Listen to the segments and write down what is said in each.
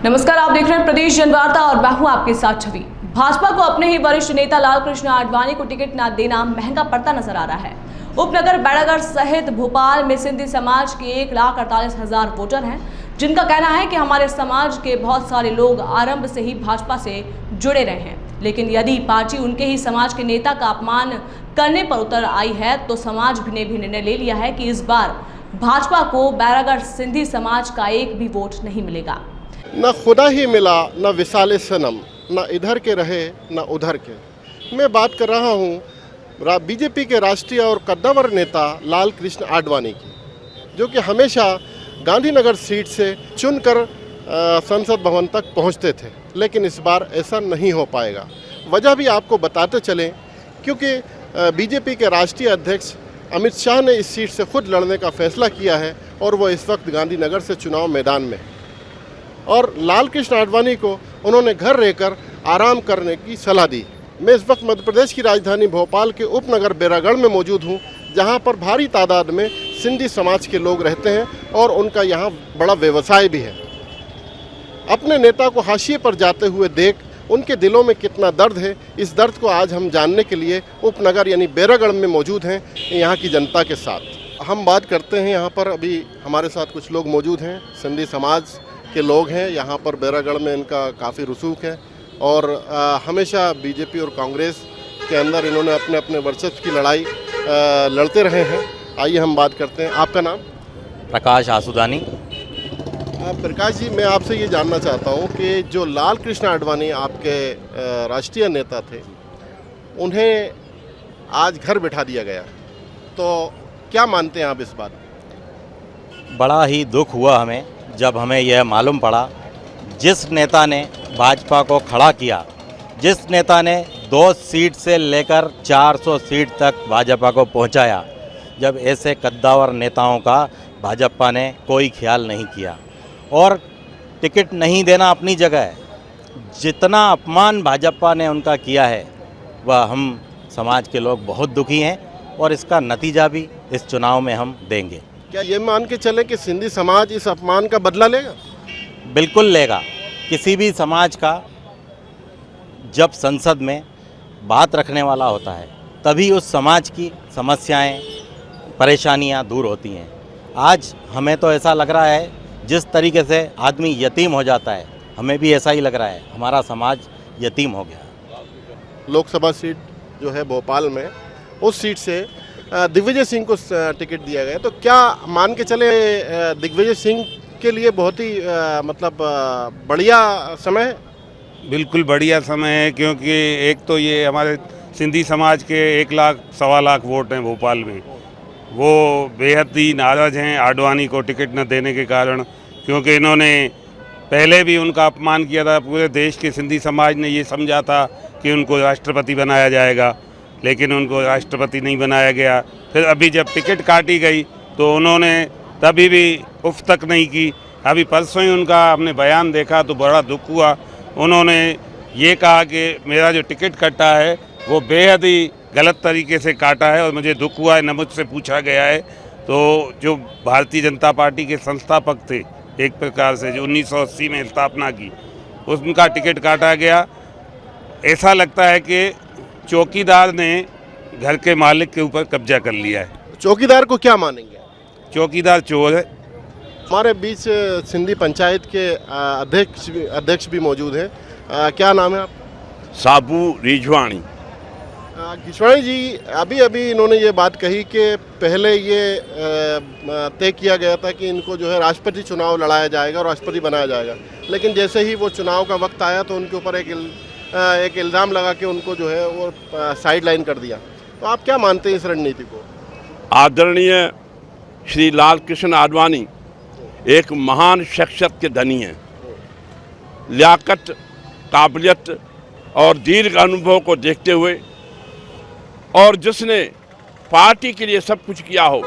नमस्कार, आप देख रहे हैं प्रदेश जनवार्ता और मैं हूं आपके साथ छवि। भाजपा को अपने ही वरिष्ठ नेता लालकृष्ण आडवाणी को टिकट न देना महंगा पड़ता नजर आ रहा है। उपनगर बैरागढ़ सहित भोपाल में सिंधी समाज के 1,48,000 वोटर हैं, जिनका कहना है कि हमारे समाज के बहुत सारे लोग आरंभ से ही भाजपा से जुड़े रहे हैं, लेकिन यदि पार्टी उनके ही समाज के नेता का अपमान करने पर उतर आई है तो समाज ने भी निर्णय ले लिया है कि इस बार भाजपा को बैरागढ़ सिंधी समाज का एक भी वोट नहीं मिलेगा। न खुदा ही मिला न विसाले सनम, न इधर के रहे न उधर के। मैं बात कर रहा हूँ बीजेपी के राष्ट्रीय और कद्दावर नेता लालकृष्ण आडवाणी की, जो कि हमेशा गांधीनगर सीट से चुनकर संसद भवन तक पहुँचते थे, लेकिन इस बार ऐसा नहीं हो पाएगा। वजह भी आपको बताते चलें, क्योंकि बीजेपी के राष्ट्रीय अध्यक्ष अमित शाह ने इस सीट से खुद लड़ने का फैसला किया है और वो इस वक्त गांधीनगर से चुनाव मैदान में है। और लालकृष्ण आडवाणी को उन्होंने घर रहकर आराम करने की सलाह दी। मैं इस वक्त मध्य प्रदेश की राजधानी भोपाल के उपनगर बैरागढ़ में मौजूद हूँ, जहाँ पर भारी तादाद में सिंधी समाज के लोग रहते हैं और उनका यहाँ बड़ा व्यवसाय भी है। अपने नेता को हाशिए पर जाते हुए देख उनके दिलों में कितना दर्द है, इस दर्द को आज हम जानने के लिए उपनगर यानी बैरागढ़ में मौजूद हैं यहाँ की जनता के साथ। हम बात करते हैं, यहाँ पर अभी हमारे साथ कुछ लोग मौजूद हैं, सिंधी समाज के लोग हैं। यहाँ पर बैरागढ़ में इनका काफ़ी रसूख है और हमेशा बीजेपी और कांग्रेस के अंदर इन्होंने अपने अपने वर्चस्व की लड़ाई लड़ते रहे हैं। आइए हम बात करते हैं। आपका नाम? प्रकाश आसुदानी। प्रकाश जी, मैं आपसे ये जानना चाहता हूँ कि जो लालकृष्ण आडवाणी आपके राष्ट्रीय नेता थे, उन्हें आज घर बिठा दिया गया, तो क्या मानते हैं आप इस बात? बड़ा ही दुख हुआ हमें जब हमें यह मालूम पड़ा, जिस नेता ने भाजपा को खड़ा किया, जिस नेता ने 2 सीट से लेकर 400 सीट तक भाजपा को पहुंचाया, जब ऐसे कद्दावर नेताओं का भाजपा ने कोई ख्याल नहीं किया और टिकट नहीं देना अपनी जगह है, जितना अपमान भाजपा ने उनका किया है वह हम समाज के लोग बहुत दुखी हैं और इसका नतीजा भी इस चुनाव में हम देंगे। क्या ये मान के चलें कि सिंधी समाज इस अपमान का बदला लेगा? बिल्कुल लेगा। किसी भी समाज का जब संसद में बात रखने वाला होता है, तभी उस समाज की समस्याएं, परेशानियां दूर होती हैं। आज हमें तो ऐसा लग रहा है, जिस तरीके से आदमी यतीम हो जाता है, हमें भी ऐसा ही लग रहा है, हमारा समाज यतीम हो गया। लोकसभा सीट जो है भोपाल में, उस सीट से दिग्विजय सिंह को टिकट दिया गया, तो क्या मान के चले दिग्विजय सिंह के लिए बहुत ही बढ़िया समय है? बिल्कुल बढ़िया समय है, क्योंकि एक तो ये हमारे सिंधी समाज के 1 लाख सवा लाख वोट हैं भोपाल में, वो बेहद ही नाराज़ हैं आडवाणी को टिकट न देने के कारण, क्योंकि इन्होंने पहले भी उनका अपमान किया था। पूरे देश के सिंधी समाज ने ये समझा था कि उनको राष्ट्रपति बनाया जाएगा, लेकिन उनको राष्ट्रपति नहीं बनाया गया। फिर अभी जब टिकट काटी गई तो उन्होंने तभी भी उफ तक नहीं की। अभी परसों ही उनका हमने बयान देखा तो बड़ा दुख हुआ। उन्होंने ये कहा कि मेरा जो टिकट कटा है वो बेहद ही गलत तरीके से काटा है और मुझे दुख हुआ है, न मुझसे पूछा गया है। तो जो भारतीय जनता पार्टी के संस्थापक थे, एक प्रकार से जो 1980 में स्थापना की, उनका टिकट काटा गया। ऐसा लगता है कि चौकीदार ने घर के मालिक के ऊपर कब्जा कर लिया है। चौकीदार को क्या मानेंगे? चौकीदार चोर है। हमारे बीच सिंधी पंचायत के अध्यक्ष भी मौजूद हैं। क्या नाम है आप? साबू रिजवाणी। घिसवाणी जी, अभी इन्होंने ये बात कही कि पहले ये तय किया गया था कि इनको जो है राष्ट्रपति चुनाव लड़ाया जाएगा और राष्ट्रपति बनाया जाएगा, लेकिन जैसे ही वो चुनाव का वक्त आया तो उनके ऊपर एक इल्ज़ाम लगा के उनको जो है वो साइड लाइन कर दिया। तो आप क्या मानते हैं इस रणनीति को? आदरणीय श्री लालकृष्ण आडवाणी एक महान शख्सियत के धनी हैं। लियाकत, काबिलियत और दीर्घ अनुभव को देखते हुए, और जिसने पार्टी के लिए सब कुछ किया हो,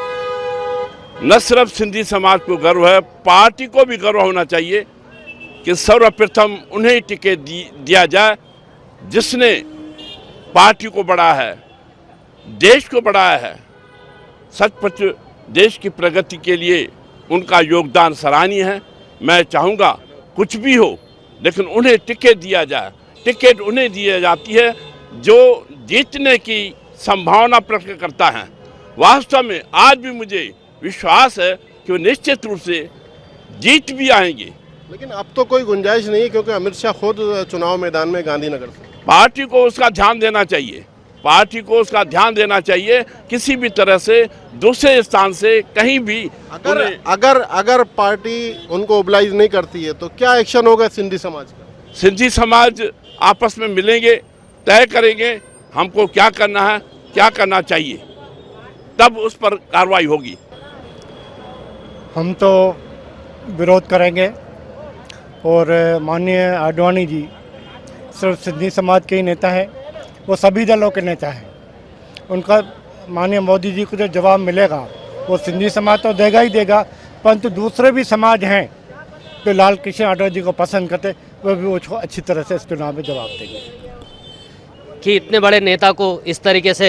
न सिर्फ सिंधी समाज को गर्व है, पार्टी को भी गर्व होना चाहिए कि सर्वप्रथम उन्हें टिकट दिया जाए जिसने पार्टी को बढ़ाया है, देश को बढ़ाया है। सचमुच देश की प्रगति के लिए उनका योगदान सराहनीय है। मैं चाहूँगा कुछ भी हो, लेकिन उन्हें टिकट दिया जाए। टिकट उन्हें दी जाती है जो जीतने की संभावना प्रकट करता है। वास्तव में आज भी मुझे विश्वास है कि वो निश्चित रूप से जीत भी आएंगे। लेकिन अब तो कोई गुंजाइश नहीं है, क्योंकि अमित शाह खुद चुनाव मैदान में गांधीनगर से। पार्टी को उसका ध्यान देना चाहिए, पार्टी को उसका ध्यान देना चाहिए। किसी भी तरह से दूसरे स्थान से कहीं भी अगर अगर अगर पार्टी उनको ओबलाइज नहीं करती है तो क्या एक्शन होगा सिंधी समाज का? सिंधी समाज आपस में मिलेंगे, तय करेंगे हमको क्या करना है, क्या करना चाहिए, तब उस पर कार्रवाई होगी। हम तो विरोध करेंगे और माननीय आडवाणी जी सिर्फ सिंधी समाज के ही नेता है, वो सभी दलों के नेता हैं। उनका माननीय मोदी जी को जो जवाब मिलेगा वो सिंधी समाज तो देगा ही देगा, परंतु दूसरे भी समाज हैं जो लाल कृष्ण आडवाणी जी को पसंद करते, वो भी उसको अच्छी तरह से इस चुनाव में जवाब देंगे। कि इतने बड़े नेता को इस तरीके से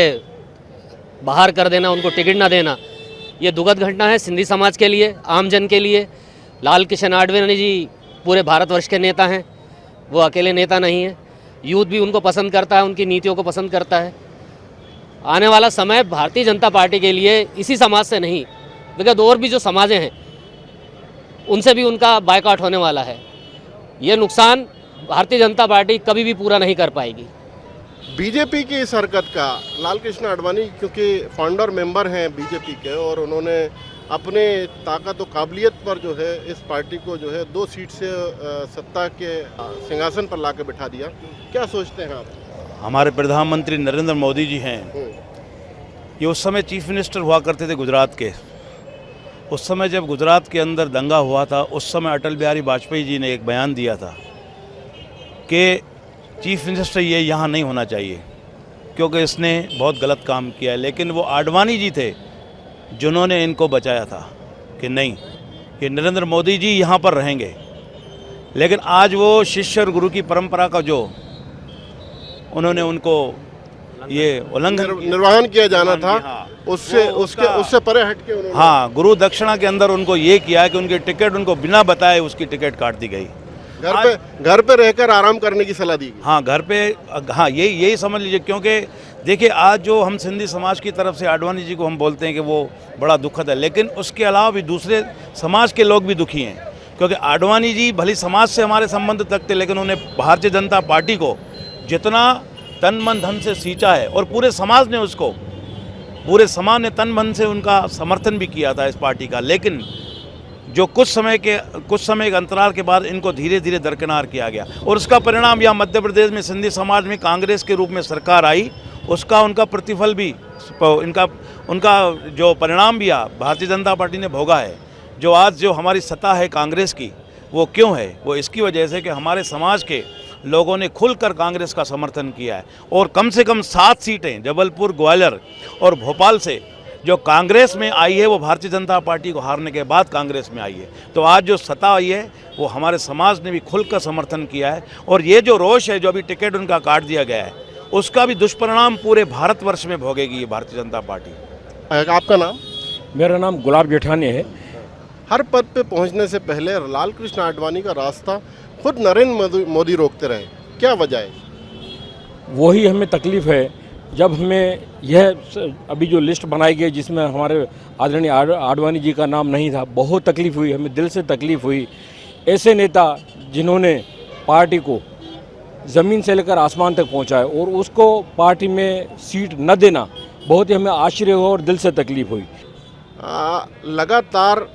बाहर कर देना, उनको टिकट ना देना, ये दुखद घटना है सिंधी समाज के लिए, आमजन के लिए। लाल कृष्ण आडवाणी जी पूरे भारतवर्ष के नेता हैं, वो अकेले नेता नहीं हैं। यूथ भी उनको पसंद करता है, उनकी नीतियों को पसंद करता है। आने वाला समय भारतीय जनता पार्टी के लिए इसी समाज से नहीं, बल्कि और भी जो समाजें हैं उनसे भी उनका बायकॉट होने वाला है। ये नुकसान भारतीय जनता पार्टी कभी भी पूरा नहीं कर पाएगी। बीजेपी की इस हरकत का लाल कृष्ण आडवाणी क्योंकि फाउंडर मेंबर हैं बीजेपी के, और उन्होंने अपने ताकत और काबिलियत पर जो है इस पार्टी को जो है 2 सीट से सत्ता के सिंहासन पर लाकर बिठा दिया। क्या सोचते हैं आप? हमारे प्रधानमंत्री नरेंद्र मोदी जी हैं, ये उस समय चीफ मिनिस्टर हुआ करते थे गुजरात के। उस समय जब गुजरात के अंदर दंगा हुआ था, उस समय अटल बिहारी वाजपेयी जी ने एक बयान दिया था कि चीफ मिनिस्टर ये यहाँ नहीं होना चाहिए क्योंकि इसने बहुत गलत काम किया है। लेकिन वो आडवाणी जी थे जिन्होंने इनको बचाया था कि नहीं, ये नरेंद्र मोदी जी यहाँ पर रहेंगे। लेकिन आज वो शिष्य और गुरु की परंपरा का जो उन्होंने उनको ये उल्लंघन निर्वहन किया जाना था, उससे परे हट के उन्होंने हाँ गुरु दक्षिणा के अंदर उनको ये किया कि उनकी टिकट उनको बिना बताए उसकी टिकट काट दी गई। घर पे रहकर आराम करने की सलाह दी गई। हाँ घर पे, हाँ यही समझ लीजिए। क्योंकि देखिए आज जो हम सिंधी समाज की तरफ से आडवाणी जी को हम बोलते हैं कि वो बड़ा दुखद है, लेकिन उसके अलावा भी दूसरे समाज के लोग भी दुखी हैं। क्योंकि आडवाणी जी भली समाज से हमारे संबंध तक थे, लेकिन उन्हें भारतीय जनता पार्टी को जितना तन मन धन से सींचा है, और पूरे समाज ने तन मन से उनका समर्थन भी किया था इस पार्टी का। लेकिन जो कुछ समय के अंतराल के बाद इनको धीरे धीरे दरकिनार किया गया, और उसका परिणाम यहाँ मध्य प्रदेश में सिंधी समाज में कांग्रेस के रूप में सरकार आई, उसका उनका प्रतिफल भी उनका जो परिणाम भी भारतीय जनता पार्टी ने भोगा है। जो आज जो हमारी सत्ता है कांग्रेस की, वो क्यों है? वो इसकी वजह से कि हमारे समाज के लोगों ने खुलकर कांग्रेस का समर्थन किया है, और कम से कम 7 सीटें जबलपुर, ग्वालियर और भोपाल से जो कांग्रेस में आई है, वो भारतीय जनता पार्टी को हारने के बाद कांग्रेस में आई है। तो आज जो सत्ता आई है वो हमारे समाज ने भी खुलकर समर्थन किया है, और ये जो रोष है, जो अभी टिकट उनका काट दिया गया है, उसका भी दुष्परिणाम पूरे भारतवर्ष में भोगेगी ये भारतीय जनता पार्टी। आपका नाम? मेरा नाम गुलाब जेठानी है। हर पद पे पहुंचने से पहले लाल कृष्ण आडवाणी का रास्ता खुद नरेंद्र मोदी रोकते रहे, क्या वजह है? वही हमें तकलीफ़ है। जब हमें यह अभी जो लिस्ट बनाई गई जिसमें हमारे आदरणीय आडवाणी जी का नाम नहीं था, बहुत तकलीफ़ हुई, हमें दिल से तकलीफ़ हुई। ऐसे नेता जिन्होंने पार्टी को ज़मीन से लेकर आसमान तक पहुंचाए, और उसको पार्टी में सीट न देना बहुत ही हमें आश्चर्य हुआ और दिल से तकलीफ़ हुई। लगातार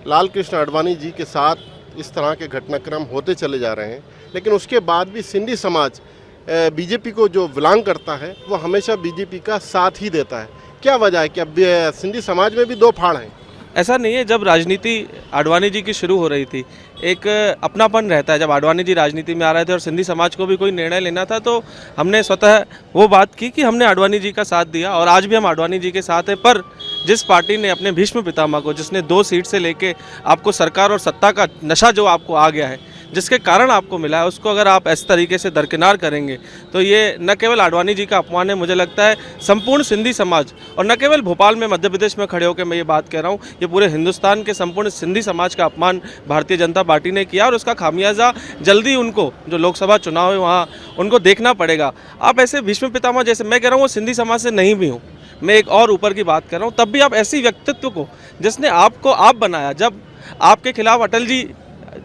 लाल कृष्ण आडवाणी जी के साथ इस तरह के घटनाक्रम होते चले जा रहे हैं, लेकिन उसके बाद भी सिंधी समाज बीजेपी को जो बिलोंग करता है वो हमेशा बीजेपी का साथ ही देता है। क्या वजह है कि अब सिंधी समाज में भी 2 फाड़ हैं? ऐसा नहीं है। जब राजनीति आडवाणी जी की शुरू हो रही थी, एक अपनापन रहता है। जब आडवाणी जी राजनीति में आ रहे थे और सिंधी समाज को भी कोई निर्णय लेना था, तो हमने स्वतः वो बात की कि हमने आडवाणी जी का साथ दिया, और आज भी हम आडवाणी जी के साथ हैं। पर जिस पार्टी ने अपने भीष्म पितामह को, जिसने 2 सीट से लेके आपको सरकार और सत्ता का नशा जो आपको आ गया है, जिसके कारण आपको मिला है उसको अगर आप इस तरीके से दरकिनार करेंगे तो ये न केवल आडवाणी जी का अपमान है, मुझे लगता है संपूर्ण सिंधी समाज, और न केवल भोपाल में मध्य प्रदेश में खड़े होकर मैं ये बात कह रहा हूँ, ये पूरे हिंदुस्तान के संपूर्ण सिंधी समाज का अपमान भारतीय जनता पार्टी ने किया और उसका खामियाजा जल्दी उनको जो लोकसभा चुनाव है वहाँ उनको देखना पड़ेगा। आप ऐसे भीष्म पितामह, जैसे मैं कह रहा हूँ वो सिंधी समाज से नहीं भी हूँ, मैं एक और ऊपर की बात कर रहा हूँ, तब भी आप ऐसी व्यक्तित्व को जिसने आपको आप बनाया, जब आपके खिलाफ अटल जी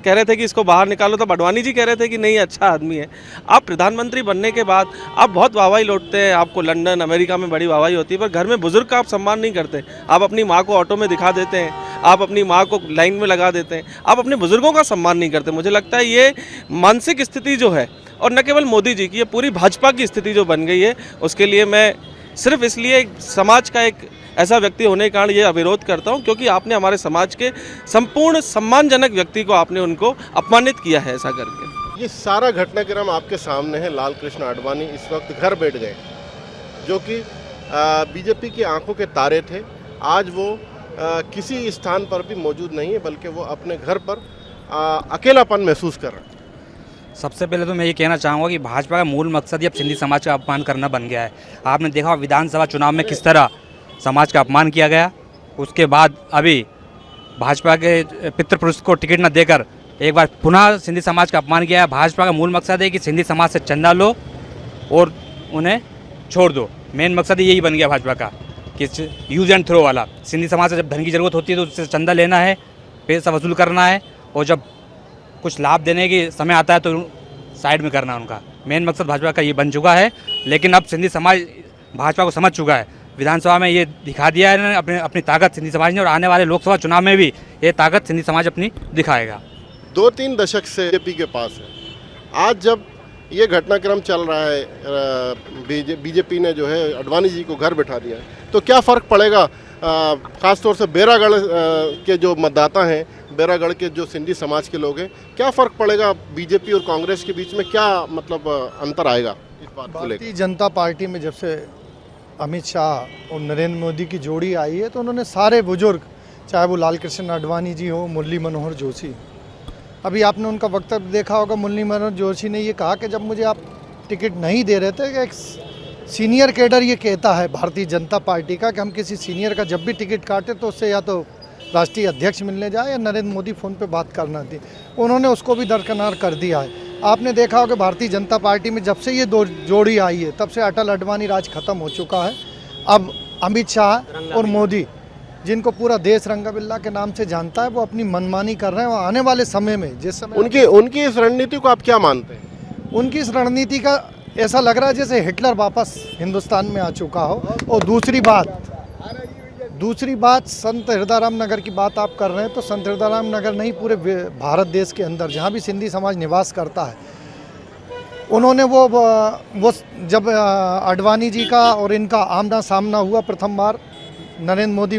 कह रहे थे कि इसको बाहर निकालो तब आडवाणी जी कह रहे थे कि नहीं अच्छा आदमी है। आप प्रधानमंत्री बनने के बाद आप बहुत वाहवाही लौटते हैं, आपको लंदन अमेरिका में बड़ी वाहवाही होती है, पर घर में बुजुर्ग का आप सम्मान नहीं करते। आप अपनी माँ को ऑटो में दिखा देते हैं, आप अपनी माँ को लाइन में लगा देते हैं, आप अपने बुजुर्गों का सम्मान नहीं करते। मुझे लगता है ये मानसिक स्थिति जो है, और न केवल मोदी जी की, ये पूरी भाजपा की स्थिति जो बन गई है, उसके लिए मैं सिर्फ इसलिए समाज का एक ऐसा व्यक्ति होने के कारण ये विरोध करता हूँ क्योंकि आपने हमारे समाज के संपूर्ण सम्मानजनक व्यक्ति को आपने उनको अपमानित किया है ऐसा करके। ये सारा घटनाक्रम आपके सामने है। लाल कृष्ण आडवाणी इस वक्त घर बैठ गए, जो कि बीजेपी की आंखों के तारे थे। आज वो किसी स्थान पर भी मौजूद नहीं है, बल्कि वो अपने घर पर अकेलापन महसूस कर रहे हैं। सबसे पहले तो मैं ये कहना चाहूँगा कि भाजपा का मूल मकसद ही अब सिंधी समाज का अपमान करना बन गया है। आपने देखा विधानसभा चुनाव में किस तरह समाज का अपमान किया गया, उसके बाद अभी भाजपा के पितृपुरुष को टिकट न देकर एक बार पुनः सिंधी समाज का अपमान किया है। भाजपा का मूल मकसद है कि सिंधी समाज से चंदा लो और उन्हें छोड़ दो। मेन मकसद यही बन गया भाजपा का कि यूज एंड थ्रो वाला। सिंधी समाज से जब धन की ज़रूरत होती है तो उससे चंदा लेना है, पैसा वसूल करना है, और जब कुछ लाभ देने की समय आता है तो साइड में करना है उनका। मेन मकसद भाजपा का ये बन चुका है, लेकिन अब सिंधी समाज भाजपा को समझ चुका है। विधानसभा में ये दिखा दिया है अपनी ताकत सिंधी समाज ने, और आने वाले लोकसभा चुनाव में भी ये ताकत सिंधी समाज अपनी दिखाएगा। 2-3 दशक से बीजेपी के पास है। आज जब ये घटनाक्रम चल रहा है, बीजेपी ने जो है आडवाणी जी को घर बैठा दिया है, तो क्या फ़र्क पड़ेगा ख़ासतौर से बैरागढ़ के जो मतदाता हैं, बैरागढ़ के जो सिंधी समाज के लोग हैं, क्या फ़र्क पड़ेगा बीजेपी और कांग्रेस के बीच में? क्या मतलब अंतर आएगा इस बात को लेकर? भारतीय जनता पार्टी में जब से अमित शाह और नरेंद्र मोदी की जोड़ी आई है तो उन्होंने सारे बुजुर्ग, चाहे वो लाल कृष्ण आडवाणी जी हो, मुरली मनोहर जोशी, अभी आपने उनका वक्तव्य देखा होगा, मुरली मनोहर जोशी ने ये कहा कि जब मुझे आप टिकट नहीं दे रहे थे, कि एक सीनियर कैडर ये कहता है भारतीय जनता पार्टी का कि हम किसी सीनियर का जब भी टिकट काटे तो उससे या तो राष्ट्रीय अध्यक्ष मिलने जाए या नरेंद्र मोदी फ़ोन पे बात करना थी। उन्होंने उसको भी दरकिनार कर दिया है। आपने देखा होगा भारतीय जनता पार्टी में जब से ये दो जोड़ी आई है तब से अटल आडवाणी राज खत्म हो चुका है। अब अमित शाह और मोदी, जिनको पूरा देश रंगाबिल्ला के नाम से जानता है, वो अपनी मनमानी कर रहे हैं। और आने वाले समय में जिस समय उनकी इस रणनीति को आप क्या मानते हैं? उनकी इस रणनीति का ऐसा लग रहा है जैसे हिटलर वापस हिंदुस्तान में आ चुका हो। और दूसरी बात संत हृदयराम नगर की बात आप कर रहे हैं, तो संत हृदयराम नगर नहीं, पूरे भारत देश के अंदर जहाँ भी सिंधी समाज निवास करता है, उन्होंने वो जब आडवाणी जी का और इनका आमना सामना हुआ प्रथम बार, नरेंद्र मोदी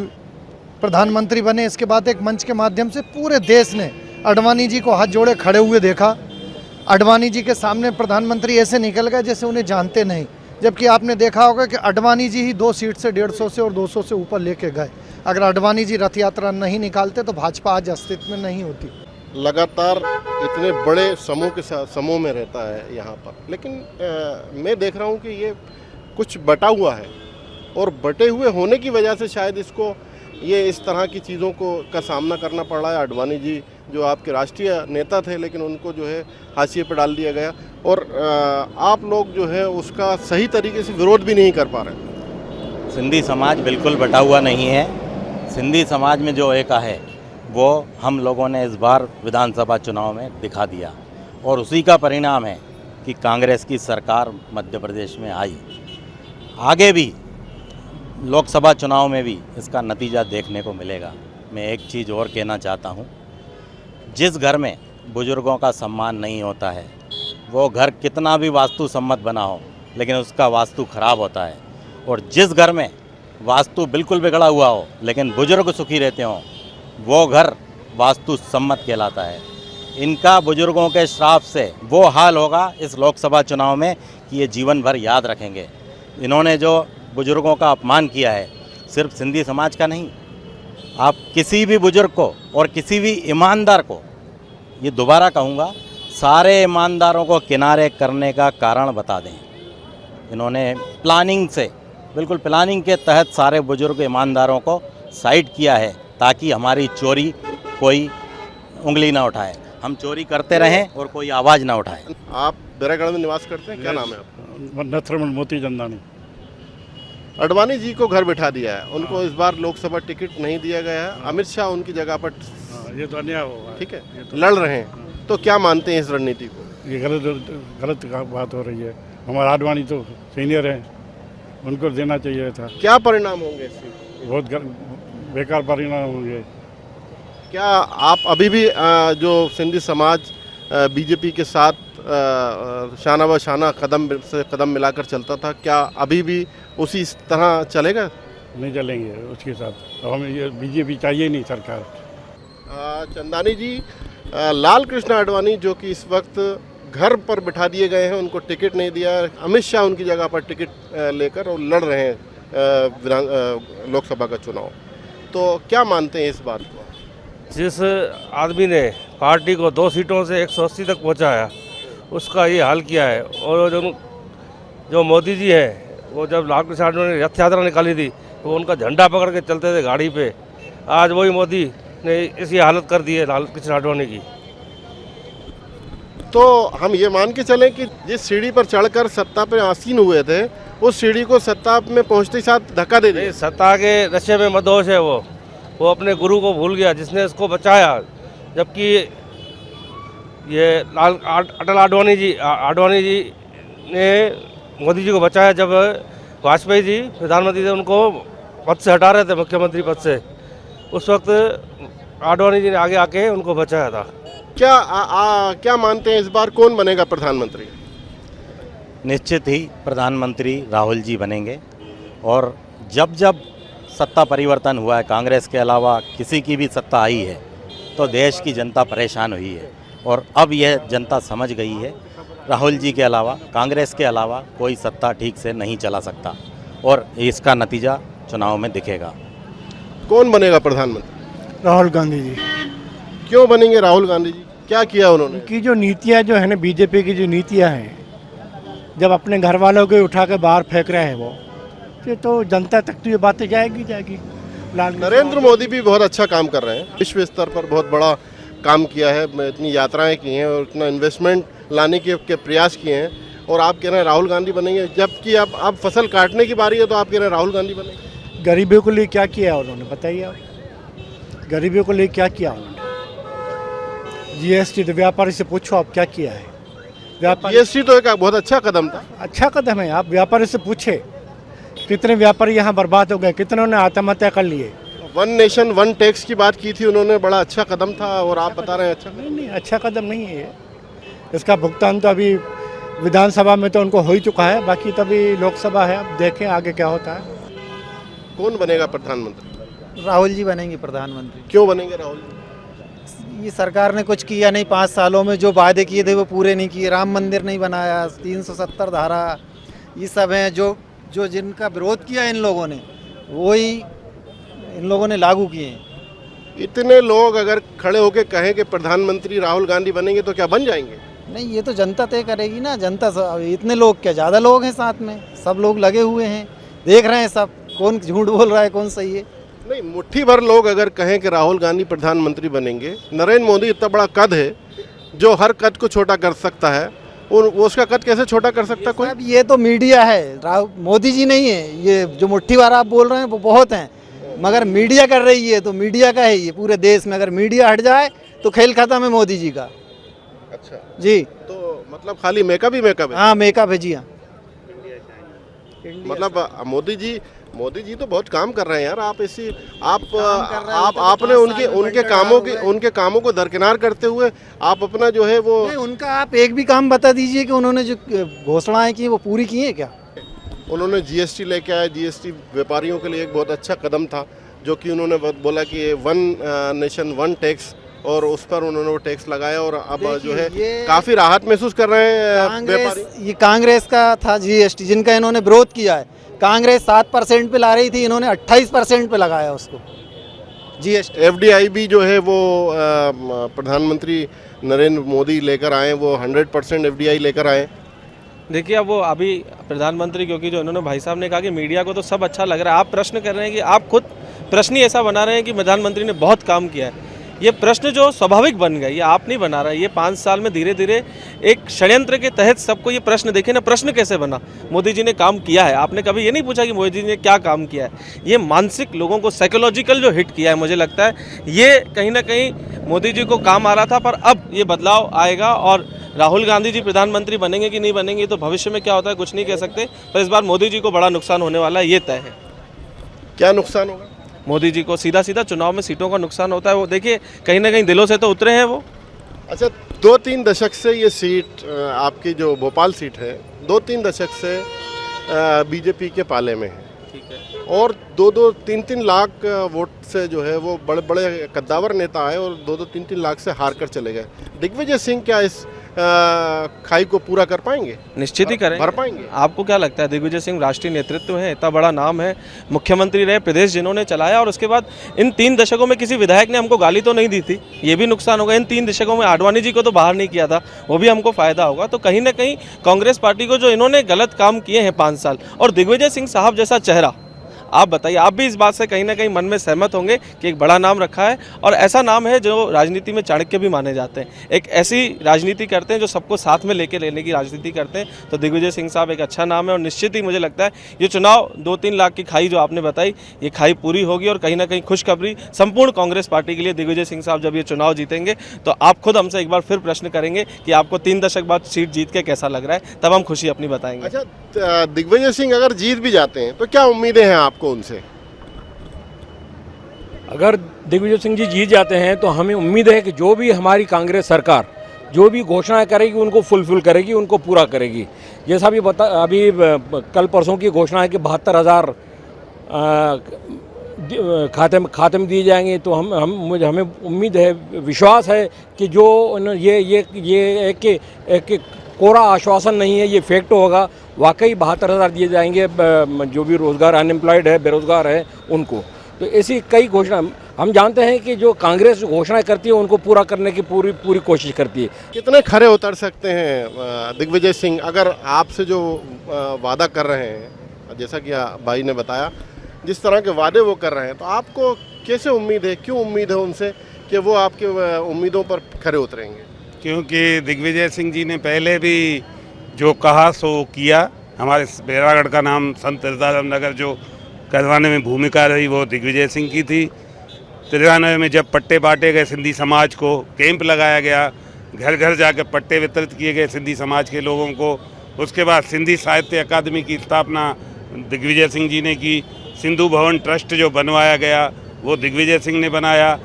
प्रधानमंत्री बने, इसके बाद एक मंच के माध्यम से पूरे देश ने आडवाणी जी को हाथ जोड़े खड़े हुए देखा। आडवाणी जी के सामने प्रधानमंत्री ऐसे निकल गए जैसे उन्हें जानते नहीं, जबकि आपने देखा होगा कि आडवाणी जी ही 2 सीट से 150 से और 200 से ऊपर लेके गए। अगर आडवाणी जी रथ यात्रा नहीं निकालते तो भाजपा आज अस्तित्व में नहीं होती। लगातार इतने बड़े समूह में रहता है यहाँ पर, लेकिन मैं देख रहा हूँ कि ये कुछ बटा हुआ है, और बटे हुए होने की वजह से शायद इसको ये इस तरह की चीज़ों का सामना करना पड़ रहा है। आडवाणी जी जो आपके राष्ट्रीय नेता थे, लेकिन उनको जो है हाशिए पर डाल दिया गया, और आप लोग जो है उसका सही तरीके से विरोध भी नहीं कर पा रहे। सिंधी समाज बिल्कुल बटा हुआ नहीं है। सिंधी समाज में जो एकता है वो हम लोगों ने इस बार विधानसभा चुनाव में दिखा दिया, और उसी का परिणाम है कि कांग्रेस की सरकार मध्य प्रदेश में आई। आगे भी लोकसभा चुनाव में भी इसका नतीजा देखने को मिलेगा। मैं एक चीज़ और कहना चाहता हूँ, जिस घर में बुजुर्गों का सम्मान नहीं होता है, वो घर कितना भी वास्तु सम्मत बना हो, लेकिन उसका वास्तु खराब होता है। और जिस घर में वास्तु बिल्कुल बिगड़ा हुआ हो लेकिन बुजुर्ग सुखी रहते हों, वो घर वास्तु सम्मत कहलाता है। इनका बुजुर्गों के श्राप से वो हाल होगा इस लोकसभा चुनाव में कि ये जीवन भर याद रखेंगे। इन्होंने जो बुजुर्गों का अपमान किया है, सिर्फ सिंधी समाज का नहीं, आप किसी भी बुजुर्ग को और किसी भी ईमानदार को, ये दोबारा कहूँगा, सारे ईमानदारों को किनारे करने का कारण बता दें। इन्होंने प्लानिंग से, बिल्कुल प्लानिंग के तहत सारे बुजुर्ग ईमानदारों को साइड किया है ताकि हमारी चोरी कोई उंगली ना उठाए, हम चोरी करते रहें और कोई आवाज़ ना उठाए। आप बैरागढ़ में निवास करते हैं, क्या नाम है आपका? नथरमल मोती चंदानी। आडवाणी जी को घर बिठा दिया है, उनको इस बार लोकसभा टिकट नहीं दिया गया है, अमित शाह उनकी जगह पर ये तो अन्याय होगा। ठीक है लड़ रहे हैं, तो क्या मानते हैं इस रणनीति को? ये गलत बात हो रही है। हमारा आडवाणी तो सीनियर है, उनको देना चाहिए था। क्या परिणाम होंगे इससे? बहुत बेकार परिणाम होंगे। क्या आप अभी भी जो सिंधी समाज बीजेपी के साथ शाना ब शाना कदम से कदम मिलाकर चलता था, क्या अभी भी उसी तरह चलेगा? नहीं चलेंगे उसके साथ। अब हमें ये बीजेपी चाहिए नहीं सरकार। चंदानी जी, लाल कृष्ण आडवाणी जो कि इस वक्त घर पर बिठा दिए गए हैं, उनको टिकट नहीं दिया, अमित शाह उनकी जगह पर टिकट लेकर और लड़ रहे हैं लोकसभा का चुनाव, तो क्या मानते हैं इस बात को? जिस आदमी ने पार्टी को 2 सीटों से 180 तक पहुंचाया, उसका ये हाल किया है। और जो मोदी जी हैं, वो जब लाल कृष्ण आडवाणी ने रथ यात्रा निकाली थी तो उनका झंडा पकड़ के चलते थे गाड़ी पे, आज वही मोदी ने इसी हालत कर दी है लाल कृष्ण आडवाणी की। तो हम ये मान के चलें कि जिस सीढ़ी पर चढ़कर सत्ता पर आसीन हुए थे, उस सीढ़ी को सत्ता में पहुंचते साथ धक्का दे दिया। सत्ता के नशे में मदहोश है वो अपने गुरु को भूल गया जिसने इसको बचाया। जबकि ये अटल आडवाणी जी ने मोदी जी को बचाया जब वाजपेयी जी प्रधानमंत्री थे, उनको पद से हटा रहे थे, मुख्यमंत्री पद से। उस वक्त आडवाणी जी ने आगे आके उनको बचाया था। क्या मानते हैं इस बार कौन बनेगा प्रधानमंत्री? निश्चित ही प्रधानमंत्री राहुल जी बनेंगे। और जब जब सत्ता परिवर्तन हुआ है, कांग्रेस के अलावा किसी की भी सत्ता आई है, तो देश की जनता परेशान हुई है। और अब यह जनता समझ गई है, राहुल जी के अलावा, कांग्रेस के अलावा कोई सत्ता ठीक से नहीं चला सकता, और इसका नतीजा चुनाव में दिखेगा। कौन बनेगा प्रधानमंत्री? राहुल गांधी जी। क्यों बनेंगे राहुल गांधी जी? क्या किया उन्होंने? उनकी जो नीतियाँ जो है ना, बीजेपी की जो नीतियाँ हैं, जब अपने घर वालों को उठा के बाहर फेंक रहे हैं वो, तो जनता तक तो ये बातें जाएगी। नरेंद्र मोदी भी बहुत अच्छा काम कर रहे हैं, विश्व स्तर पर बहुत बड़ा काम किया है, इतनी यात्राएं की हैं और इतना इन्वेस्टमेंट लाने के प्रयास किए हैं, और आप कह रहे हैं राहुल गांधी बनेंगे, जबकि अब फसल काटने की बारी है तो आप कह रहे हैं राहुल गांधी बनेंगे। गरीबियों के लिए क्या किया उन्होंने, बताइए आप। गरीबियों के लिए क्या किया उन्होंने? जीएसटी, तो व्यापारी से पूछो आप क्या किया है। जीएसटी तो एक बहुत अच्छा कदम था। अच्छा कदम है, आप व्यापारी से पूछे कितने व्यापारी यहाँ बर्बाद हो गए, कितनों ने आत्महत्या कर लिए। 1 नेशन 1 टैक्स की बात की थी उन्होंने, बड़ा अच्छा कदम था, और आप बता रहे हैं अच्छा? नहीं, अच्छा कदम नहीं है ये। इसका भुगतान तो अभी विधानसभा में तो उनको हो ही चुका है, बाकी तो अभी लोकसभा है, अब देखें आगे क्या होता है। कौन बनेगा प्रधानमंत्री? राहुल जी बनेंगे प्रधानमंत्री। क्यों बनेंगे राहुल जी? ये सरकार ने कुछ किया नहीं, 5 सालों में जो वादे किए थे वो पूरे नहीं किए। राम मंदिर नहीं बनाया, 370 धारा, ये सब हैं जो जिनका विरोध किया इन लोगों ने, वही इन लोगों ने लागू किए हैं। इतने लोग अगर खड़े होकर कहें कि प्रधानमंत्री राहुल गांधी बनेंगे तो क्या बन जाएंगे? नहीं, ये तो जनता तय करेगी ना। जनता इतने लोग क्या, ज़्यादा लोग हैं साथ में, सब लोग लगे हुए हैं, देख रहे हैं सब, कौन झूठ बोल रहा है कौन सही है। नहीं, मुट्ठी भर लोग अगर कहें कि राहुल गांधी प्रधानमंत्री बनेंगे, नरेंद्र मोदी इतना बड़ा कद है जो हर कद को छोटा कर सकता है, वो उसका कद कैसे छोटा कर सकता कोई? अब ये तो मीडिया है, मोदी जी नहीं है। ये जो मुट्ठी भर आप बोल रहे हैं वो बहुत हैं, मगर मीडिया कर रही है, तो मीडिया का है ये पूरे देश में। अगर मीडिया हट जाए तो खेल खत्म है मोदी जी का। अच्छा जी, तो मतलब खाली मेकअप ही मेकअप है? हाँ, मेकअप है जी। हाँ, मतलब मोदी जी तो बहुत काम कर रहे हैं यार। आप इसी आपने उनके कामों को दरकिनार करते हुए आप अपना जो है वो उनका आप एक भी काम बता दीजिए कि उन्होंने जो घोषणाएं की वो पूरी की है क्या? उन्होंने जीएसटी लेके आए, जीएसटी व्यापारियों के लिए एक बहुत अच्छा कदम था, जो कि उन्होंने बोला कि 1 नेशन 1 टैक्स, और उस पर उन्होंने वो टैक्स लगाया, और अब जो है काफी राहत महसूस कर रहे हैं व्यापारी। ये कांग्रेस का था जीएसटी, जिनका इन्होंने विरोध किया है। कांग्रेस 7% पे ला रही थी, इन्होंने 28% पे लगाया उसको। जीएसटी। एफडीआई भी जो है वो प्रधानमंत्री नरेंद्र मोदी लेकर आए, वो 100% एफडीआई लेकर आए। देखिए अब वो अभी प्रधानमंत्री, क्योंकि जो इन्होंने भाई साहब ने कहा कि मीडिया को तो सब अच्छा लग रहा है, आप प्रश्न कर रहे हैं कि आप खुद प्रश्न ही ऐसा बना रहे हैं कि प्रधानमंत्री ने बहुत काम किया है। ये प्रश्न जो स्वाभाविक बन गया, ये आप नहीं बना रहे। ये 5 साल में धीरे धीरे एक षड्यंत्र के तहत सबको ये प्रश्न देखे ना, प्रश्न कैसे बना। मोदी जी ने काम किया है, आपने कभी ये नहीं पूछा कि मोदी जी ने क्या काम किया है। ये मानसिक लोगों को साइकोलॉजिकल जो हिट किया है, मुझे लगता है ये कहीं ना कहीं मोदी जी को काम आ रहा था, पर अब ये बदलाव आएगा। और राहुल गांधी जी प्रधानमंत्री बनेंगे कि नहीं बनेंगे तो भविष्य में क्या होता है कुछ नहीं कह सकते, पर इस बार मोदी जी को बड़ा नुकसान होने वाला है, ये तय है। क्या नुकसान होगा? मोदी जी को सीधा सीधा चुनाव में सीटों का नुकसान होता है। वो देखिए कहीं ना कहीं दिलों से तो उतरे हैं वो। अच्छा, 2-3 दशक से ये सीट आपकी जो भोपाल सीट है 2-3 दशक से बीजेपी के पाले में है। ठीक है। और 2-2, 3-3 लाख वोट से जो है वो बड़े बड़े कद्दावर नेता आए और 2-2, 3-3 लाख से हार कर चले गए। दिग्विजय सिंह क्या इस खाई को पूरा कर पाएंगे? निश्चित ही करेंगे। भर पाएंगे? आपको क्या लगता है? दिग्विजय सिंह राष्ट्रीय नेतृत्व है, इतना बड़ा नाम है, मुख्यमंत्री रहे, प्रदेश जिन्होंने चलाया, और उसके बाद इन 3 दशकों में किसी विधायक ने हमको गाली तो नहीं दी थी, ये भी नुकसान होगा। इन 3 दशकों में आडवाणी जी को तो बाहर नहीं किया था, वो भी हमको फायदा होगा। तो कहीं ना कहीं कांग्रेस पार्टी को जो इन्होंने गलत काम किए हैं 5 साल, और दिग्विजय सिंह साहब जैसा चेहरा, आप बताइए, आप भी इस बात से कहीं ना कहीं मन में सहमत होंगे कि एक बड़ा नाम रखा है, और ऐसा नाम है जो राजनीति में चाणक्य भी माने जाते हैं। एक ऐसी राजनीति करते हैं जो सबको साथ में लेके लेने की राजनीति करते हैं। तो दिग्विजय सिंह साहब एक अच्छा नाम है, और निश्चित ही मुझे लगता है ये चुनाव 2-3 लाख की खाई जो आपने बताई, ये खाई पूरी होगी। और कहीं ना कहीं खुशखबरी संपूर्ण कांग्रेस पार्टी के लिए, दिग्विजय सिंह साहब जब ये चुनाव जीतेंगे तो आप खुद हमसे एक बार फिर प्रश्न करेंगे कि आपको 3 दशक बाद सीट जीत के कैसा लग रहा है, तब हम खुशी अपनी बताएंगे। अच्छा, दिग्विजय सिंह अगर जीत भी जाते हैं तो क्या उम्मीदें हैं आपको उनसे? अगर दिग्विजय सिंह जी जीत जाते हैं तो हमें उम्मीद है कि जो भी हमारी कांग्रेस सरकार जो भी घोषणाएं करेगी उनको फुलफिल करेगी, उनको पूरा करेगी। जैसा भी अभी कल परसों की घोषणा है कि 72,000 खाते में दिए जाएंगे, तो हमें उम्मीद है, विश्वास है कि जो ये एक कोरा आश्वासन नहीं है, ये फैक्ट होगा। वाकई 72,000 दिए जाएंगे जो भी रोज़गार अनएम्प्लॉयड है, बेरोज़गार है, उनको। तो ऐसी कई घोषणा हम जानते हैं कि जो कांग्रेस घोषणाएं करती है उनको पूरा करने की पूरी कोशिश करती है। कितने खरे उतर सकते हैं दिग्विजय सिंह अगर आपसे जो वादा कर रहे हैं, जैसा कि भाई ने बताया, जिस तरह के वादे वो कर रहे हैं, तो आपको कैसे उम्मीद है, क्यों उम्मीद है उनसे कि वो आपके उम्मीदों पर खरे उतरेंगे? क्योंकि दिग्विजय सिंह जी ने पहले भी जो कहा सो किया। हमारे बैरागढ़ का नाम संत हृदयानंद नगर जो करवाने में भूमिका रही वो दिग्विजय सिंह की थी। 93 में जब पट्टे बांटे गए सिंधी समाज को, कैंप लगाया गया, घर घर जाकर पट्टे वितरित किए गए सिंधी समाज के लोगों को। उसके बाद सिंधी साहित्य अकादमी की स्थापना दिग्विजय सिंह जी ने की। सिंधु भवन ट्रस्ट जो बनवाया गया वो दिग्विजय सिंह ने बनाया।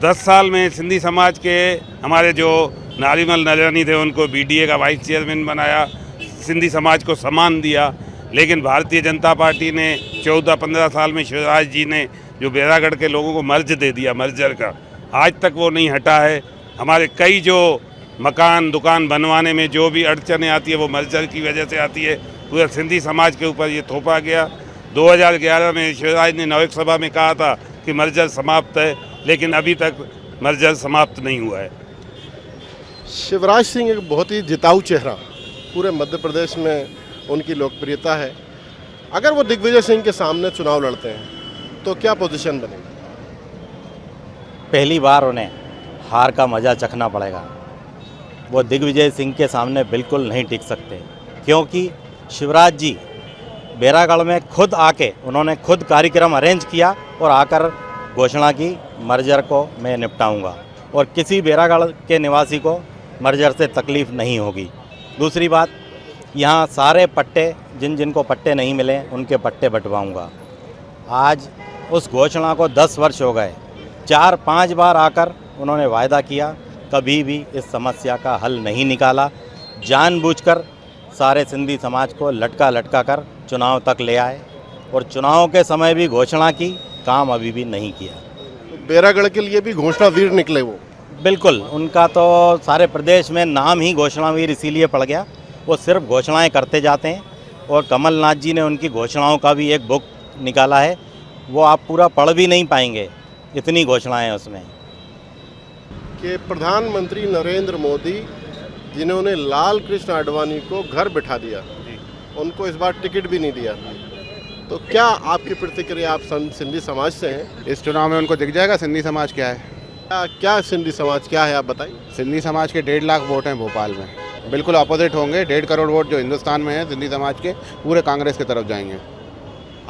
10 साल में सिंधी समाज के हमारे जो नारीमल नरवानी थे उनको बीडीए का वाइस चेयरमैन बनाया, सिंधी समाज को सम्मान दिया। लेकिन भारतीय जनता पार्टी ने 14-15 साल में शिवराज जी ने जो बैरागढ़ के लोगों को मर्ज दे दिया, मर्जर का, आज तक वो नहीं हटा है। हमारे कई जो मकान दुकान बनवाने में जो भी अड़चनें आती है वो मर्जर की वजह से आती है। पूरा सिंधी समाज के ऊपर ये थोपा गया। 2011 में शिवराज ने नवक सभा में कहा था कि मर्जर समाप्त है, लेकिन अभी तक मर्जर समाप्त नहीं हुआ है। शिवराज सिंह एक बहुत ही जिताऊ चेहरा, पूरे मध्य प्रदेश में उनकी लोकप्रियता है। अगर वो दिग्विजय सिंह के सामने चुनाव लड़ते हैं तो क्या पोजीशन बनेगी? पहली बार उन्हें हार का मज़ा चखना पड़ेगा। वो दिग्विजय सिंह के सामने बिल्कुल नहीं टिक सकते, क्योंकि शिवराज जी बैरागढ़ में खुद आके उन्होंने खुद कार्यक्रम अरेंज किया और आकर घोषणा की मर्जर को मैं निपटाऊंगा, और किसी बैरागढ़ के निवासी को मर्जर से तकलीफ़ नहीं होगी। दूसरी बात, यहाँ सारे पट्टे जिनको पट्टे नहीं मिले उनके पट्टे बंटवाऊंगा। आज उस घोषणा को 10 वर्ष हो गए, 4-5 बार आकर उन्होंने वायदा किया, कभी भी इस समस्या का हल नहीं निकाला। जानबूझकर सारे सिंधी समाज को लटका कर चुनाव तक ले आए, और चुनाव के समय भी घोषणा की, काम अभी भी नहीं किया। बैरागढ़ के लिए भी घोषणा वीर निकले वो। बिल्कुल, उनका तो सारे प्रदेश में नाम ही घोषणा वीर इसीलिए पड़ गया। वो सिर्फ घोषणाएं करते जाते हैं, और कमलनाथ जी ने उनकी घोषणाओं का भी एक बुक निकाला है, वो आप पूरा पढ़ भी नहीं पाएंगे, इतनी घोषणाएं हैं उसमें। कि प्रधानमंत्री नरेंद्र मोदी जिन्होंने लाल कृष्ण आडवाणी को घर बिठा दिया, उनको इस बार टिकट भी नहीं दिया, तो क्या आपकी प्रतिक्रिया? आप सिंधी समाज से हैं, इस चुनाव में उनको दिख जाएगा सिंधी समाज क्या है। क्या सिंधी समाज क्या है आप बताइए? सिंधी समाज के 1.5 लाख वोट हैं भोपाल में, बिल्कुल अपोजिट होंगे। 1.5 करोड़ वोट जो हिंदुस्तान में है सिंधी समाज के, पूरे कांग्रेस की तरफ जाएंगे।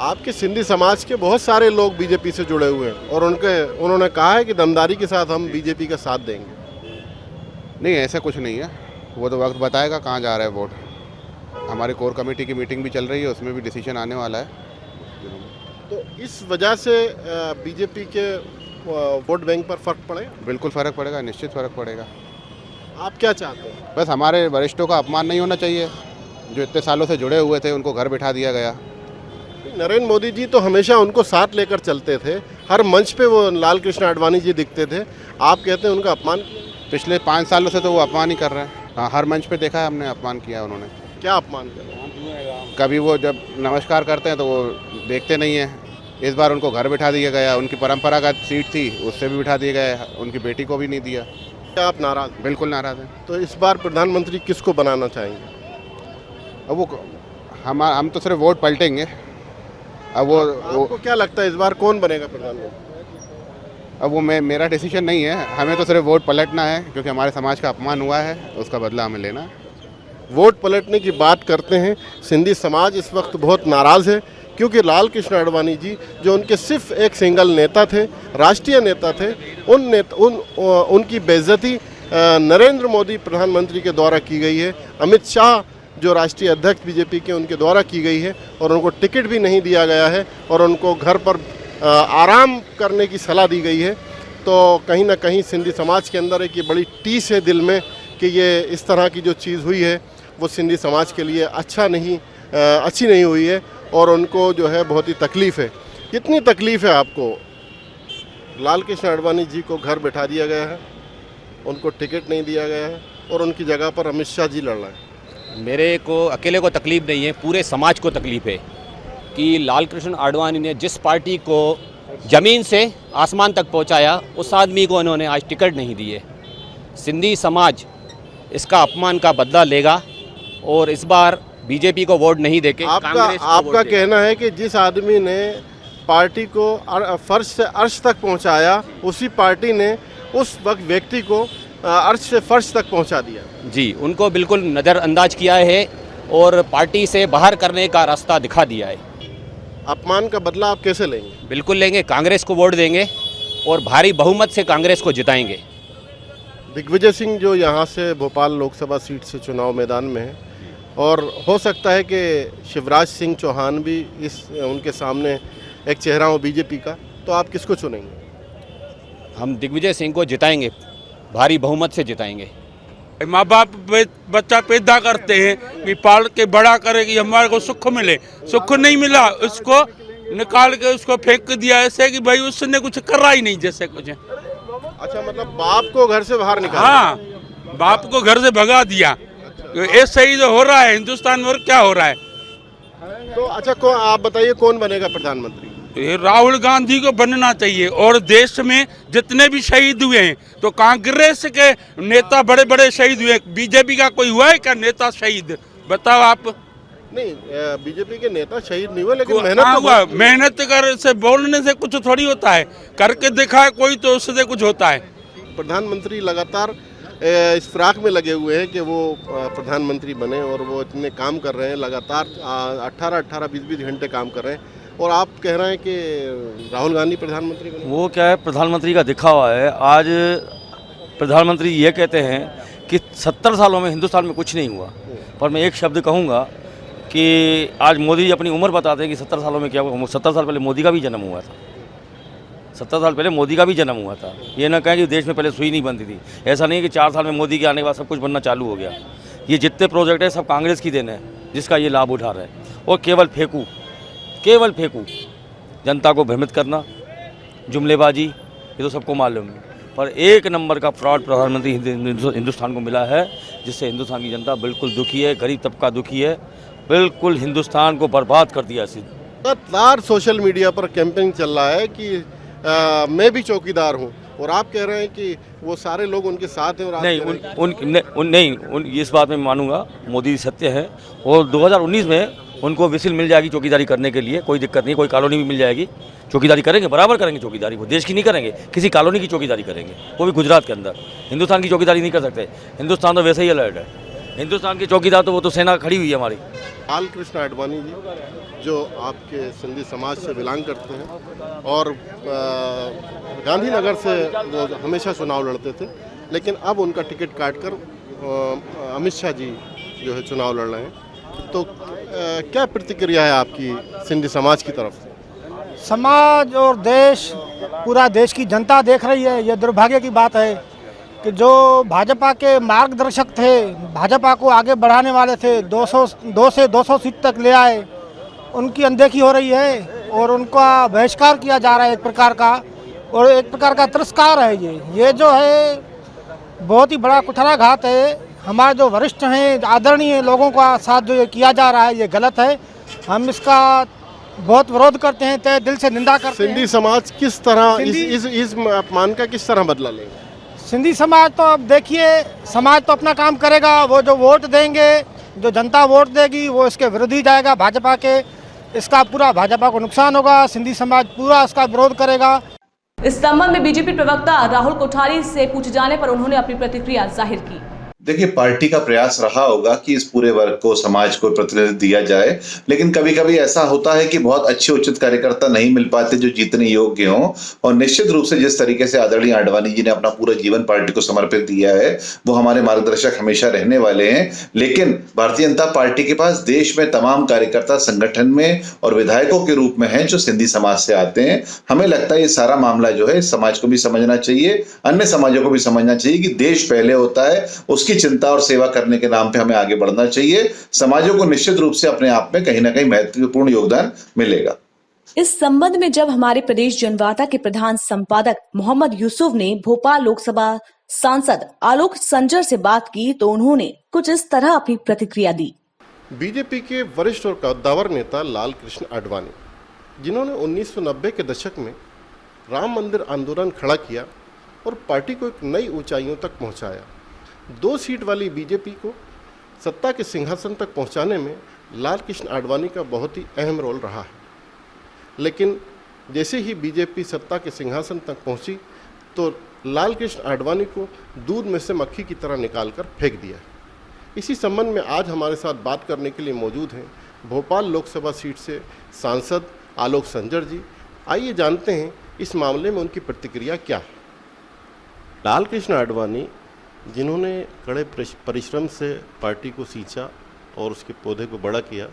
आपके सिंधी समाज के बहुत सारे लोग बीजेपी से जुड़े हुए हैं और उन्होंने कहा है कि दमदारी के साथ हम बीजेपी का साथ देंगे। नहीं, ऐसा कुछ नहीं है, वो तो वक्त बताएगा कहाँ जा रहा है वोट। हमारी कोर कमेटी की मीटिंग भी चल रही है, उसमें भी डिसीजन आने वाला है। तो इस वजह से बीजेपी के वोट बैंक पर फर्क पड़ेगा? बिल्कुल फ़र्क पड़ेगा, निश्चित फ़र्क पड़ेगा। आप क्या चाहते हैं? बस हमारे वरिष्ठों का अपमान नहीं होना चाहिए, जो इतने सालों से जुड़े हुए थे उनको घर बिठा दिया गया। नरेंद्र मोदी जी तो हमेशा उनको साथ लेकर चलते थे, हर मंच पे वो लाल कृष्ण आडवाणी जी दिखते थे, आप कहते हैं उनका अपमान? पिछले 5 सालों से तो वो अपमान ही कर रहे हैं। हाँ, हर मंच पे देखा है हमने, अपमान किया उन्होंने। क्या अपमान कर रहे हैं? कभी वो जब नमस्कार करते हैं तो वो देखते नहीं हैं। इस बार उनको घर बिठा दिया गया, उनकी परंपरागत सीट थी उससे भी बिठा दिया गया, उनकी बेटी को भी नहीं दिया। क्या आप नाराज़? बिल्कुल नाराज़ हैं। तो इस बार प्रधानमंत्री किसको बनाना चाहेंगे? अब वो हम तो सिर्फ वोट पलटेंगे। अब वो आपको क्या लगता है इस बार कौन बनेगा प्रधानमंत्री? अब वो मेरा डिसीजन नहीं है, हमें तो सिर्फ वोट पलटना है, क्योंकि हमारे समाज का अपमान हुआ है, उसका बदला हमें लेना है। वोट पलटने की बात करते हैं, सिंधी समाज इस वक्त बहुत नाराज़ है, क्योंकि लाल कृष्ण आडवाणी जी जो उनके सिर्फ एक सिंगल नेता थे, राष्ट्रीय नेता थे, उनकी बेइज्जती नरेंद्र मोदी प्रधानमंत्री के द्वारा की गई है, अमित शाह जो राष्ट्रीय अध्यक्ष बीजेपी के उनके द्वारा की गई है, और उनको टिकट भी नहीं दिया गया है और उनको घर पर आराम करने की सलाह दी गई है। तो कहीं ना कहीं सिंधी समाज के अंदर एक ये बड़ी टीस है दिल में कि ये इस तरह की जो चीज़ हुई है वो सिंधी समाज के लिए अच्छी नहीं हुई है और उनको जो है बहुत ही तकलीफ़ है। कितनी तकलीफ़ है आपको? लाल कृष्ण आडवाणी जी को घर बैठा दिया गया है, उनको टिकट नहीं दिया गया है और उनकी जगह पर अमित शाह जी लड़ रहे हैं। मेरे को अकेले को तकलीफ़ नहीं है, पूरे समाज को तकलीफ़ है कि लाल कृष्ण आडवाणी ने जिस पार्टी को ज़मीन से आसमान तक पहुंचाया, उस आदमी को उन्होंने आज टिकट नहीं दिए। सिंधी समाज इसका अपमान का बदला लेगा और इस बार बीजेपी को वोट नहीं देके आपका कहना है कि जिस आदमी ने पार्टी को फर्श से अर्श तक पहुंचाया, उसी पार्टी ने उस वक्त व्यक्ति को अर्श से फर्श तक पहुंचा दिया। जी, उनको बिल्कुल नज़रअंदाज किया है और पार्टी से बाहर करने का रास्ता दिखा दिया है। अपमान का बदला आप कैसे लेंगे? बिल्कुल लेंगे, कांग्रेस को वोट देंगे और भारी बहुमत से कांग्रेस को जिताएंगे। दिग्विजय सिंह जो यहाँ से भोपाल लोकसभा सीट से चुनाव मैदान में है, और हो सकता है कि शिवराज सिंह चौहान भी उनके सामने एक चेहरा हो बीजेपी का, तो आप किसको चुनेंगे? हम दिग्विजय सिंह को जिताएंगे, भारी बहुमत से जिताएंगे। माँ बाप बच्चा पैदा करते हैं कि पाल के बड़ा करे कि हमारे को सुख मिले, सुख नहीं मिला, उसको निकाल के उसको फेंक दिया ऐसे कि भाई उसने कुछ करा ही नहीं जैसे कुछ। अच्छा, मतलब बाप को घर से बाहर निकाला? हाँ, बाप को घर से भगा दिया। ऐसे ही जो हो रहा है हिंदुस्तान में, और क्या हो रहा है? तो अच्छा, आप बताइए कौन बनेगा प्रधानमंत्री? राहुल गांधी को बनना चाहिए। और देश में जितने भी शहीद हुए हैं तो कांग्रेस के नेता बड़े बड़े शहीद हुए, बीजेपी का कोई हुआ है क्या नेता शहीद? बताओ आप। नहीं, बीजेपी के नेता शहीद नहीं हुए, लेकिन मेहनत कर से बोलने से कुछ थोड़ी होता है, करके दिखाए कोई तो उससे कुछ होता है। प्रधानमंत्री लगातार इस फिराक में लगे हुए हैं कि वो प्रधानमंत्री बने, और वो इतने काम कर रहे हैं, लगातार 18-18, 20-20 घंटे काम कर रहे हैं, और आप कह रहे हैं कि राहुल गांधी प्रधानमंत्री बने। वो क्या है, प्रधानमंत्री का दिखावा है। आज प्रधानमंत्री ये कहते हैं कि 70 सालों में हिंदुस्तान में कुछ नहीं हुआ, पर मैं एक शब्द कहूँगा कि आज मोदी जी अपनी उम्र बताते हैं कि 70 सालों में क्या हुआ। 70 साल पहले मोदी का भी जन्म हुआ था, 70 साल पहले मोदी का भी जन्म हुआ था। ये ना कहें कि देश में पहले सुई नहीं बनती थी। ऐसा नहीं कि 4 साल में मोदी के आने के बाद सब कुछ बनना चालू हो गया। ये जितने प्रोजेक्ट है सब कांग्रेस की देन है, जिसका ये लाभ उठा रहे हैं। और केवल फेंकू जनता को भ्रमित करना, जुमलेबाजी, ये तो सबको मालूम है। पर एक नंबर का फ्रॉड प्रधानमंत्री हिंदुस्तान को मिला है, जिससे हिंदुस्तान की जनता बिल्कुल दुखी है, गरीब तबका दुखी है, बिल्कुल हिंदुस्तान को बर्बाद कर दिया। लगातार सोशल मीडिया पर कैंपेनिंग चल रहा है कि मैं भी चौकीदार हूँ, और आप कह रहे हैं कि वो सारे लोग उनके साथ हैं। और आप नहीं, इस बात में मानूंगा, मोदी सत्य है। और 2019 में उनको विसिल मिल जाएगी चौकीदारी करने के लिए, कोई दिक्कत नहीं, कोई कॉलोनी भी मिल जाएगी, चौकीदारी करेंगे, बराबर करेंगे चौकीदारी। वो देश की नहीं करेंगे, किसी कॉलोनी की चौकीदारी करेंगे, वो भी गुजरात के अंदर। हिंदुस्तान की चौकीदारी नहीं कर सकते, हिंदुस्तान तो वैसे ही अलर्ट है। हिंदुस्तान की चौकीदार तो वो तो सेना खड़ी हुई है हमारी। लाल कृष्ण आडवाणी जी जो आपके सिंधी समाज से बिलोंग करते हैं, और गांधीनगर से वो हमेशा चुनाव लड़ते थे, लेकिन अब उनका टिकट काटकर अमित शाह जी जो है चुनाव लड़ रहे हैं, तो क्या प्रतिक्रिया है आपकी सिंधी समाज की तरफ से? समाज और देश, पूरा देश की जनता देख रही है। ये दुर्भाग्य की बात है कि जो भाजपा के मार्गदर्शक थे, भाजपा को आगे बढ़ाने वाले थे, 200 से 200 सीट तक ले आए, उनकी अनदेखी हो रही है और उनका बहिष्कार किया जा रहा है एक प्रकार का, और एक प्रकार का तिरस्कार है ये जो है बहुत ही बड़ा कुठाराघात है। हमारे जो वरिष्ठ हैं, आदरणीय लोगों का साथ जो ये किया जा रहा है, ये गलत है। हम इसका बहुत विरोध करते हैं, तहे दिल से निंदा करते हैं। सिंधी समाज किस तरह इस अपमान का किस तरह बदला लेगा? सिंधी समाज तो अब देखिए, समाज तो अपना काम करेगा। वो जो वोट देंगे, जो जनता वोट देगी, वो इसके विरुद्ध ही जाएगा, भाजपा के। इसका पूरा भाजपा को नुकसान होगा, सिंधी समाज पूरा इसका विरोध करेगा। इस संबंध में बीजेपी प्रवक्ता राहुल कोठारी से पूछे जाने पर उन्होंने अपनी प्रतिक्रिया जाहिर की। देखिए, पार्टी का प्रयास रहा होगा कि इस पूरे वर्ग को, समाज को प्रतिनिधित्व दिया जाए, लेकिन कभी कभी ऐसा होता है कि बहुत अच्छे उचित कार्यकर्ता नहीं मिल पाते जो जीतने योग्य हों। और निश्चित रूप से जिस तरीके से आदरणीय आडवाणी जी ने अपना पूरा जीवन पार्टी को समर्पित दिया है, वो हमारे मार्गदर्शक हमेशा रहने वाले हैं। लेकिन भारतीय जनता पार्टी के पास देश में तमाम कार्यकर्ता संगठन में और विधायकों के रूप में हैं जो सिंधी समाज से आते हैं। हमें लगता है ये सारा मामला जो है समाज को भी समझना चाहिए, अन्य समाजों को भी समझना चाहिए कि देश पहले होता है, उसकी चिंता और सेवा करने के नाम पे हमें आगे बढ़ना चाहिए। समाजों को निश्चित रूप से अपने आप में कहीं ना कहीं महत्वपूर्ण योगदान मिलेगा। इस संबंध में जब हमारे प्रदेश जनवार्ता के प्रधान संपादक मोहम्मद यूसुफ ने भोपाल लोकसभा सांसद आलोक संजर से बात की, तो उन्होंने कुछ इस तरह अपनी प्रतिक्रिया दी। बीजेपी के वरिष्ठ और कद्दावर नेता लाल कृष्ण आडवाणी, जिन्होंने 1990 के दशक में राम मंदिर आंदोलन खड़ा किया और पार्टी को एक नई ऊंचाइयों तक पहुंचाया, 2 सीट वाली बीजेपी को सत्ता के सिंहासन तक पहुंचाने में लाल कृष्ण आडवाणी का बहुत ही अहम रोल रहा है। लेकिन जैसे ही बीजेपी सत्ता के सिंहासन तक पहुंची, तो लाल कृष्ण आडवाणी को दूध में से मक्खी की तरह निकालकर फेंक दिया। इसी संबंध में आज हमारे साथ बात करने के लिए मौजूद हैं भोपाल लोकसभा सीट से सांसद आलोक संजर जी। आइए जानते हैं इस मामले में उनकी प्रतिक्रिया क्या है। लाल कृष्ण आडवाणी, जिन्होंने कड़े परिश्रम से पार्टी को सींचा और उसके पौधे को बड़ा किया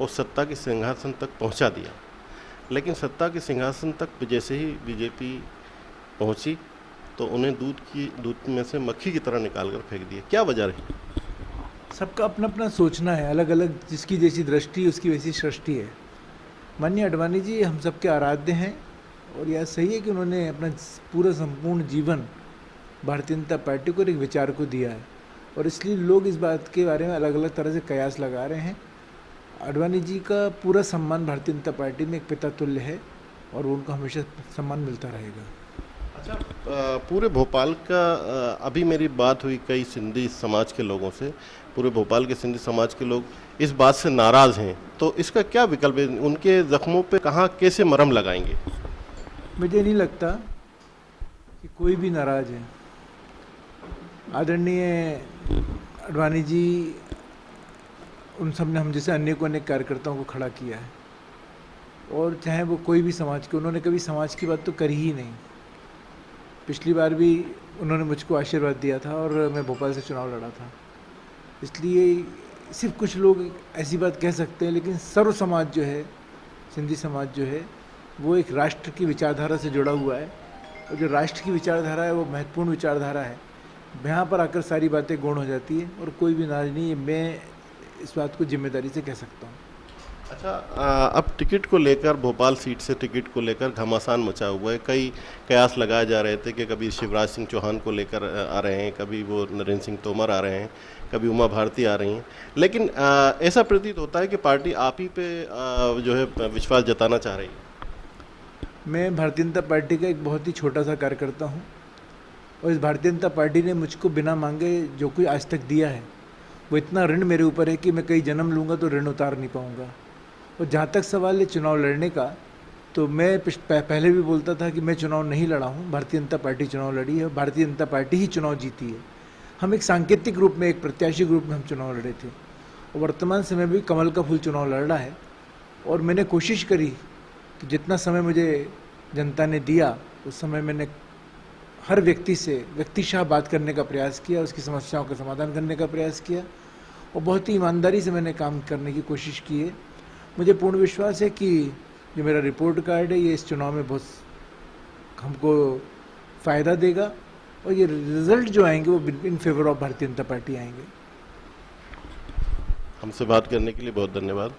और सत्ता के सिंहासन तक पहुंचा दिया, लेकिन सत्ता के सिंहासन तक जैसे ही बीजेपी पहुंची तो उन्हें दूध में से मक्खी की तरह निकाल कर फेंक दिया। क्या वजह रही? सबका अपना अपना सोचना है, अलग अलग, जिसकी जैसी दृष्टि उसकी वैसी सृष्टि है। माननीय आडवाणी जी हम सबके आराध्य हैं, और यह सही है कि उन्होंने अपना पूरा संपूर्ण जीवन भारतीय जनता पार्टी को, एक विचार को दिया है, और इसलिए लोग इस बात के बारे में अलग अलग तरह से कयास लगा रहे हैं। आडवाणी जी का पूरा सम्मान भारतीय जनता पार्टी में एक पिता तुल्य है, और उनको हमेशा सम्मान मिलता रहेगा। अच्छा, पूरे भोपाल का अभी मेरी बात हुई कई सिंधी समाज के लोगों से, पूरे भोपाल के सिंधी समाज के लोग इस बात से नाराज़ हैं, तो इसका क्या विकल्प है? उनके जख्मों पे कहाँ कैसे मरहम लगाएंगे? मुझे नहीं लगता कि कोई भी नाराज़ है। आदरणीय आडवाणी जी, उन सब ने हम जैसे अनेकों अनेक कार्यकर्ताओं को खड़ा किया है, और चाहे वो कोई भी समाज के, उन्होंने कभी समाज की बात तो करी ही नहीं। पिछली बार भी उन्होंने मुझको आशीर्वाद दिया था और मैं भोपाल से चुनाव लड़ा था। इसलिए सिर्फ कुछ लोग ऐसी बात कह सकते हैं, लेकिन सर्व समाज जो है, सिंधी समाज जो है, वो एक राष्ट्र की विचारधारा से जुड़ा हुआ है, और जो राष्ट्र की विचारधारा है वो महत्वपूर्ण विचारधारा है। यहाँ पर आकर सारी बातें गौण हो जाती है, और कोई भी नाराज नहीं है, मैं इस बात को जिम्मेदारी से कह सकता हूँ। अच्छा, अब टिकट को लेकर, भोपाल सीट से टिकट को लेकर घमासान मचा हुआ है। कई कयास लगाए जा रहे थे कि कभी शिवराज सिंह चौहान को लेकर आ रहे हैं, कभी वो नरेंद्र सिंह तोमर आ रहे हैं, कभी उमा भारती आ रही हैं, लेकिन ऐसा प्रतीत होता है कि पार्टी आप ही पे जो है विश्वास जताना चाह रही है। मैं भारतीय जनता पार्टी का एक बहुत ही छोटा सा कार्यकर्ता हूँ और इस भारतीय जनता पार्टी ने मुझको बिना मांगे जो कुछ आज तक दिया है वो इतना ऋण मेरे ऊपर है कि मैं कई जन्म लूँगा तो ऋण उतार नहीं पाऊँगा। और जहाँ तक सवाल है चुनाव लड़ने का, तो मैं पहले भी बोलता था कि मैं चुनाव नहीं लड़ा हूँ, भारतीय जनता पार्टी चुनाव लड़ी है, भारतीय जनता पार्टी ही चुनाव जीती है। हम एक सांकेतिक रूप में, एक प्रत्याशी के रूप में हम चुनाव लड़े थे और वर्तमान समय में भी कमल का फूल चुनाव लड़ रहा है। और मैंने कोशिश करी कि जितना समय मुझे जनता ने दिया उस समय मैंने हर व्यक्ति से व्यक्तिशः बात करने का प्रयास किया, उसकी समस्याओं का समाधान करने का प्रयास किया और बहुत ही ईमानदारी से मैंने काम करने की कोशिश की है। मुझे पूर्ण विश्वास है कि जो मेरा रिपोर्ट कार्ड है ये इस चुनाव में बहुत हमको फ़ायदा देगा और ये रिजल्ट जो आएंगे वो in favour of Bharatiya Janata party आएंगे। हमसे बात करने के लिए बहुत धन्यवाद।